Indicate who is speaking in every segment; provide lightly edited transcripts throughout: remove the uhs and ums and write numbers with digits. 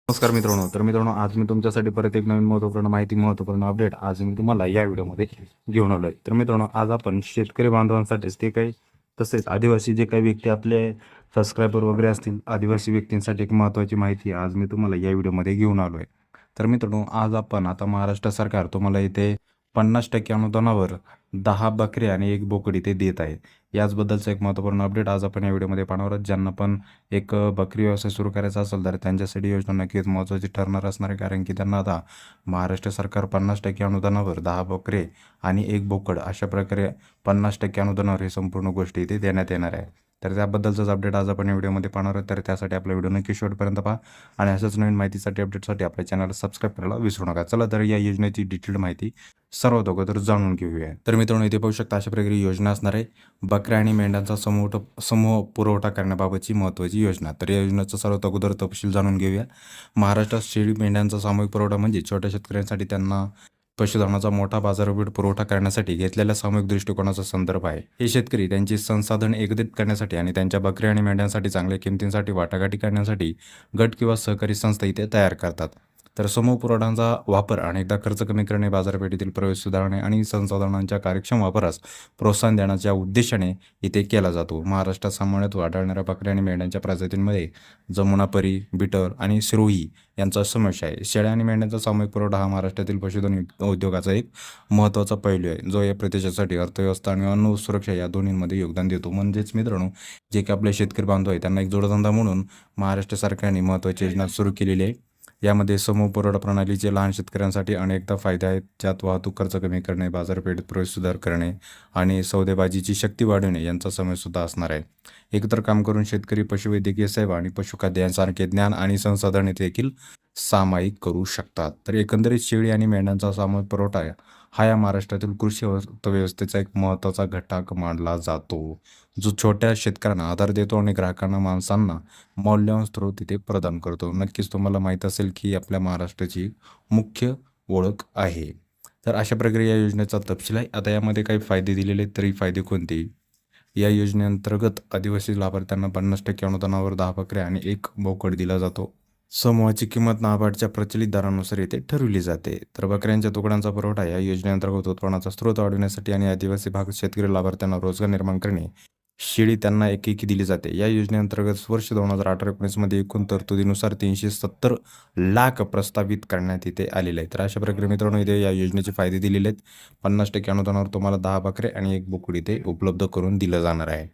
Speaker 1: नमस्कार मित्रांनो, आज मी तुमच्यासाठी परत एक नवीन महत्त्वपूर्ण अपडेट आज मी तुम्हाला या व्हिडिओमध्ये घेऊन आलोय. तर मित्रांनो, आज आपण शेतकरी बांधवांसाठीच ते काही तसेच आदिवासी जे काही व्यक्ती आपले सबस्क्रायबर वगैरे असतील, आदिवासी व्यक्तींसाठी एक महत्त्वाची माहिती आज मी तुम्हाला या व्हिडिओमध्ये घेऊन आलोय. तर मित्रांनो, आज आपण आता महाराष्ट्र सरकार तुम्हाला इथे 50% अनुदानावर 10 बकरी आणि 1 बोकड इथे देत आहे. याचबद्दलचं एक महत्त्वपूर्ण अपडेट आज आपण या व्हिडिओमध्ये पाहणार आहोत. ज्यांना पण एक बकरी व्यवसाय सुरू करायचा असेल तर त्यांच्यासाठी योजना नक्कीच महत्त्वाची ठरणार असणार आहे, कारण की त्यांना आता महाराष्ट्र सरकार 50% अनुदानावर 10 बकरे आणि 1 बोकड अशा प्रकारे 50% अनुदानावर हे संपूर्ण गोष्टी इथे देण्यात येणार आहे. तर त्याबद्दलचाच अपडेट आज आपण या व्हिडिओमध्ये पाहणार आहोत. तर त्यासाठी आपला व्हिडिओ नक्की शेवटपर्यंत पहा आणि अशाच नवीन माहितीसाठी अपडेटसाठी आपल्या चॅनलला सबस्क्राईब करायला विसरू नका. चला तर या योजनेची डिटेल्ड माहिती सर्वात अगोदर जाणून घेऊया. तर मित्रांनो, इथे पाहू शकता अशा प्रकारे योजना असणार आहे. बकऱ्या आणि मेंढ्यांचा समूह पुरवठा करण्याबाबतची महत्त्वाची योजना. तर या योजनेचा सर्वात अगोदर तपशील जाणून घेऊया. महाराष्ट्रात शेळी मेंढ्यांचा सामूहिक पुरवठा म्हणजे छोट्या शेतकऱ्यांसाठी त्यांना पशुधनाचा मोठा बाजारपेठ पुरवठा करण्यासाठी घेतलेल्या सामूहिक दृष्टिकोनाचा संदर्भ आहे. हे शेतकरी त्यांची संसाधन एकत्रित करण्यासाठी आणि त्यांच्या बकऱ्या आणि मेंढ्यांसाठी चांगल्या किमतींसाठी वाटाघाटी करण्यासाठी गट किंवा सहकारी संस्था इथे तयार करतात. तर समूह पुरवठ्यांचा वापर अनेकदा खर्च कमी करणे, बाजारपेठेतील प्रवेश सुधारणे आणि संसाधनांच्या कार्यक्षम वापरास प्रोत्साहन देण्याच्या उद्देशाने इथे केला जातो. महाराष्ट्रात सामान्यतः आढळणाऱ्या बकऱ्या आणि मेंढ्यांच्या प्रजातींमध्ये जमुनापरी, बिटर आणि सिरोही यांचा समावेश आहे. शेळ्या आणि मेंढ्यांचा सामूहिक पुरवठा हा महाराष्ट्रातील पशुधन उद्योगाचा एक महत्त्वाचा पैलू आहे, जो या प्रदेशासाठी अर्थव्यवस्था आणि अन्न सुरक्षा या दोन्हींमध्ये योगदान देतो. म्हणजेच मित्रांनो, जे काही आपले शेतकरी बांधव आहे त्यांना एक जोडधंदा म्हणून महाराष्ट्र सरकारने महत्त्वाची योजना सुरू केलेली आहे. यामध्ये समूह पुरवठा प्रणालीचे लहान शेतकऱ्यांसाठी अनेकदा फायदे आहेत, ज्यात वाहतूक खर्च कमी करणे, बाजारपेठेत प्रवेश सुधार करणे आणि सौदेबाजीची शक्ती वाढवणे यांचा समावेश सुद्धा असणार आहे. एकत्र काम करून शेतकरी पशुवैद्यकीय सेवा आणि पशुखाद्य यांसारखे ज्ञान आणि संसाधने देखील सामायिक करू शकतात. तर एकंदरीत शेळी आणि मेंढ्यांचा सामूहिक पुरवठा हा या महाराष्ट्रातील कृषी अर्थव्यवस्थेचा एक महत्त्वाचा घटक मानला जातो, जो छोट्या शेतकऱ्यांना आधार देतो आणि ग्राहकांना, माणसांना मौल्यवान स्रोत तिथे प्रदान करतो. नक्कीच तुम्हाला माहीत असेल की आपल्या महाराष्ट्राची मुख्य ओळख आहे. तर अशा प्रकारे या योजनेचा तपशील आहे. आता यामध्ये काही फायदे दिलेले आहेत, तरी फायदे कोणते? या योजनेअंतर्गत आदिवासी लाभार्थ्यांना 50% अनुदानावर 10 बकऱ्या आणि 1 बोकड दिला जातो. समूहाची किंमत नाबार्डच्या प्रचलित दरानुसार येथे ठरवली जाते. तर बकऱ्यांच्या तुकड्यांचा पुरवठा या योजनेअंतर्गत उत्पन्नाचा स्रोत वाढवण्यासाठी आणि आदिवासी भागात शेतकरी लाभार्थ्यांना रोजगार निर्माण करणे. शेळी त्यांना एकेकी दिली जाते. या योजनेअंतर्गत वर्ष 2018-19 मध्ये एकूण तरतुदीनुसार 370 लाख प्रस्तावित करण्यात इथे आलेले आहे. तर अशा प्रकारे मित्रांनो, इथे या योजनेचे फायदे दिलेले आहेत. 50% अनुदानावर तुम्हाला 10 बकरे आणि 1 बोकड इथे उपलब्ध करून दिलं जाणार आहे.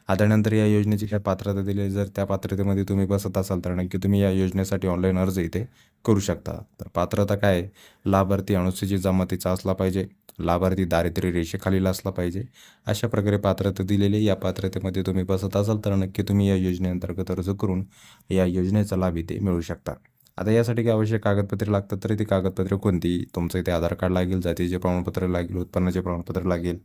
Speaker 1: आता नंतर या योजनेची काय पात्रता दिली, जर त्या पात्रतेमध्ये तुम्ही बसत असाल तर नक्की तुम्ही या योजनेसाठी ऑनलाईन अर्ज इथे करू शकता. तर पात्रता काय आहे? लाभार्थी अनुसूचित जमातीचा असला पाहिजे, लाभार्थी दारिद्र्य रेषेखालील असला पाहिजे. अशा प्रकारे पात्रता दिलेली. या पात्रतेमध्ये तुम्ही बसत असाल तर नक्की तुम्ही या योजनेअंतर्गत अर्ज करून या योजनेचा लाभ इथे मिळू शकता. आता यासाठी काही आवश्यक कागदपत्रे लागतात, तर ती कागदपत्रे कोणती? तुमचं इथे आधार कार्ड लागेल, जातीचे प्रमाणपत्र लागेल, उत्पन्नाचे प्रमाणपत्र लागेल.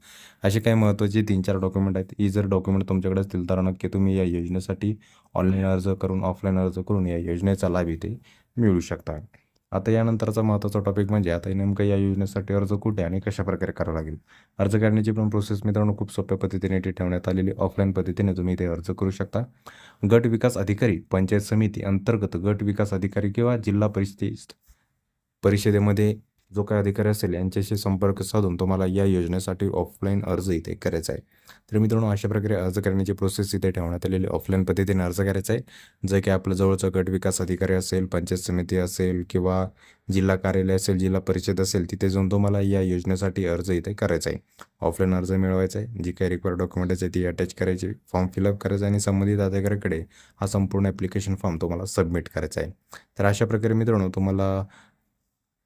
Speaker 1: असे काही महत्त्वाचे 3-4 डॉक्युमेंट आहेत. ही जर डॉक्युमेंट तुमच्याकडे असतील तर नक्की तुम्ही या योजनेसाठी ऑनलाईन अर्ज करून, ऑफलाईन अर्ज करून या योजनेचा लाभ इथे मिळू शकता. आता यानंतरचा महत्त्वाचा टॉपिक म्हणजे आता नेमकं या योजनेसाठी अर्ज कुठे आणि कशाप्रकारे करावा लागेल. अर्ज करण्याची पण प्रोसेस मित्रांनो खूप सोप्या पद्धतीने इथे ठेवण्यात आलेली. ऑफलाईन पद्धतीने तुम्ही इथे अर्ज करू शकता. गट विकास अधिकारी, पंचायत समिती अंतर्गत गट विकास अधिकारी किंवा जिल्हा परिषदेमध्ये जो काही अधिकारी असेल यांच्याशी संपर्क साधून तुम्हाला या योजनेसाठी ऑफलाईन अर्ज इथे करायचा आहे. तर मित्रांनो, अशा प्रकारे अर्ज करण्याची प्रोसेस इथे ठेवण्यात आलेली. ऑफलाईन पद्धतीने अर्ज करायचा आहे. जे की आपलं जवळचं गट विकास अधिकारी असेल, पंचायत समिती असेल किंवा जिल्हा कार्यालय असेल, जिल्हा परिषद असेल, तिथे जाऊन तुम्हाला या योजनेसाठी अर्ज इथे करायचा आहे. ऑफलाईन अर्ज मिळवायचा आहे. जी काही रिक्वायर्ड डॉक्युमेंट्स आहे ती अटॅच करायची, फॉर्म फिलअप करायचा आणि संबंधित अधिकाऱ्याकडे हा संपूर्ण ॲप्लिकेशन फॉर्म तुम्हाला सबमिट करायचा आहे. तर अशा प्रकारे मित्रांनो, तुम्हाला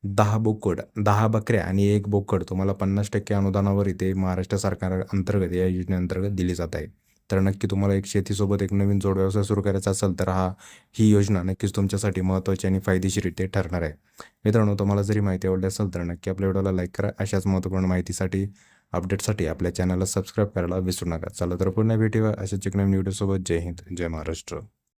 Speaker 1: 10 बकऱ्या आणि 1 बोकड तुम्हाला 50% अनुदानावर इथे महाराष्ट्र सरकार अंतर्गत या योजनेअंतर्गत दिली जात आहे. तर नक्की तुम्हाला एक शेतीसोबत एक नवीन जोड व्यवसाय सुरू करायचा असेल तर ही योजना नक्कीच तुमच्यासाठी महत्त्वाची आणि फायदेशीर इथे ठरणार आहे. मित्रांनो, तुम्हाला जरी माहिती आवडली असेल तर नक्की आपल्या व्हिडिओला लाईक करा. अशाच महत्त्वपूर्ण माहितीसाठी, अपडेटसाठी आपल्या चॅनलला सबस्क्राईब करायला विसरू नका. चला तर पुन्हा भेटूया अशाच एक नवीन व्हिडिओसोबत. जय हिंद, जय महाराष्ट्र.